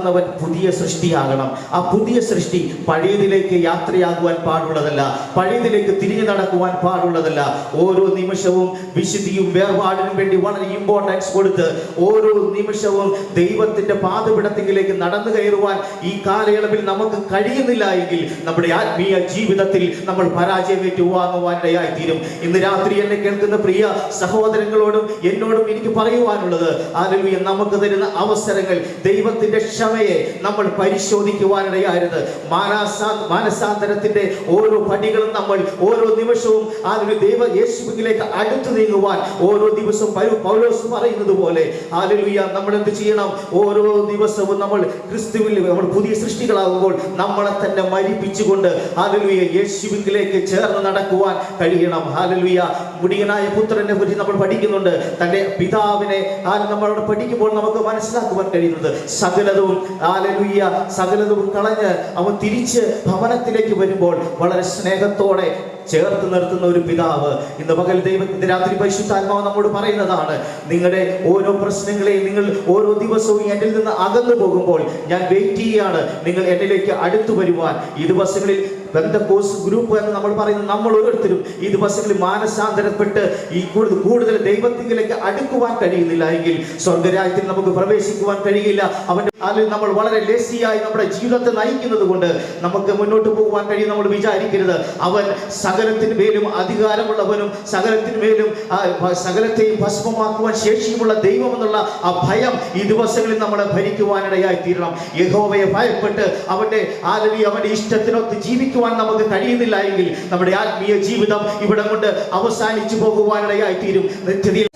പുതിയതാകുന്നവൻ പുതിയ സൃഷ്ടിയാകണം. ആ പുതിയ സൃഷ്ടി പഴയതിലേക്ക് യാത്രയാകുവാൻ പാടുള്ളതല്ല, പഴയതിലേക്ക് തിരിഞ്ഞു നടക്കുവാൻ പാടുള്ളതല്ല. ഓരോ നിമിഷവും വിശുദ്ധിയും വേർപാടിനും വേണ്ടി വളരെ ഇമ്പോർട്ടൻസ് കൊടുത്ത് ഓരോ നിമിഷവും ദൈവത്തിന്റെ പാദപീഠത്തിലേക്ക് നടന്നു കയറുവാൻ ഈ കാലയളവിൽ നമുക്ക് കഴിയുന്നില്ല എങ്കിൽ നമ്മുടെ ആത്മീയ ജീവിതത്തിൽ നമ്മൾ പരാജയം ഏറ്റുവാങ്ങുവാനിടയായി തീരും. ഇന്ന് രാത്രി എന്നെ കേൾക്കുന്ന പ്രിയ സഹോദരങ്ങളോടും എന്നോടും എനിക്ക് പറയുവാനുള്ളത്, ഹല്ലേലൂയ, നമുക്ക് തരുന്ന അവസരങ്ങൾ ദൈവത്തിന്റെ ക്ഷമയെ നമ്മൾ പരിശോധിക്കുവാനിടയായത്. മാനസാന്തരത്തിന്റെ ഓരോ പടികളും നമ്മൾ ഓരോ നിമിഷവും ദൈവ യേശുവിലേക്ക് അടുത്തു നീങ്ങുവാൻ ഓരോ ദിവസവും പൗലോസ് പറയുന്നത് പോലെ ഹല്ലേലൂയ നമ്മൾ എന്ത് ചെയ്യണം? ഓരോ ദിവസവും നമ്മൾ ക്രിസ്തുവിൽ നമ്മൾ പുതിയ സൃഷ്ടികളാകുമ്പോൾ നമ്മളെ തന്നെ മരിപ്പിച്ചുകൊണ്ട് ഹല്ലേലൂയ യേശുവിലേക്ക് ചേർന്ന് നടക്കുവാൻ കഴിയണം. ഹല്ലേലൂയ, മുടിയനായ പുത്രനെ കുറിച്ച് നമ്മൾ പഠിക്കുന്നുണ്ട്. തന്റെ പിതാവിനെ നമ്മളോട് പഠിക്കുമ്പോൾ നമുക്ക് മനസ്സിലാക്കുവാൻ കഴിയുന്നത് സകലതും ഹല്ലേലൂയ സകലതും കളഞ്ഞ് അവൻ തിരിച്ച് ഭവനത്തിലേക്ക് വരുമ്പോൾ വളരെ സ്നേഹത്തോടെ ചേർത്ത് നിർത്തുന്ന ഒരു പിതാവ്. ഇന്ന് പകൽ ദൈവത്തിന്റെ രാത്രി പരിശുദ്ധാത്മാവ് നമ്മോട് പറയുന്നതാണ്, നിങ്ങളുടെ ഓരോ പ്രശ്നങ്ങളെയും നിങ്ങൾ ഓരോ ദിവസവും എന്നിൽ നിന്ന് അകന്നു പോകുമ്പോൾ ഞാൻ വെയിറ്റ് ചെയ്യാണ് നിങ്ങൾ എന്നിലേക്ക് അടുത്തു വരുവാൻ. ഈ ദിവസങ്ങളിൽ പെന്തക്കോസ് ഗ്രൂപ്പ് എന്ന് നമ്മൾ പറയുന്നത് നമ്മൾ ഓരോരുത്തരും ഈ ദിവസങ്ങളിൽ മാനസാന്തരപ്പെട്ട് ഈ കൂടുതൽ ദൈവത്തിലേക്ക് അടുക്കുവാൻ കഴിയുന്നില്ല എങ്കിൽ സ്വർഗരാജ്യത്തിൽ നമുക്ക് പ്രവേശിക്കുവാൻ കഴിയില്ല. അവന്റെ നമ്മൾ വളരെ ലേസിയായി നമ്മുടെ ജീവിതത്തെ നയിക്കുന്നത് കൊണ്ട് നമുക്ക് മുന്നോട്ട് പോകുവാൻ കഴിയും. നമ്മൾ വിചാരിക്കരുത് അവൻ സകലത്തിന് മേലും അധികാരമുള്ളവനും സകലത്തിന് മേലും സകലത്തെയും ഭസ്മമാക്കുവാൻ ശേഷിയുമുള്ള ദൈവം എന്നുള്ള ആ ഭയം ഈ ദിവസങ്ങളിൽ നമ്മളെ ഭരിക്കുവാനിടയായി തീരണം. യഹോവയെ ഭയപ്പെട്ട് അവന്റെ ഇഷ്ടത്തിനൊത്ത് ജീവിക്കുവാൻ നമുക്ക് കഴിയുന്നില്ല എങ്കിൽ നമ്മുടെ ആത്മീയ ജീവിതം ഇവിടെ കൊണ്ട് അവസാനിച്ചു പോകുവാനിടയായി തീരും. നിത്യതയിൽ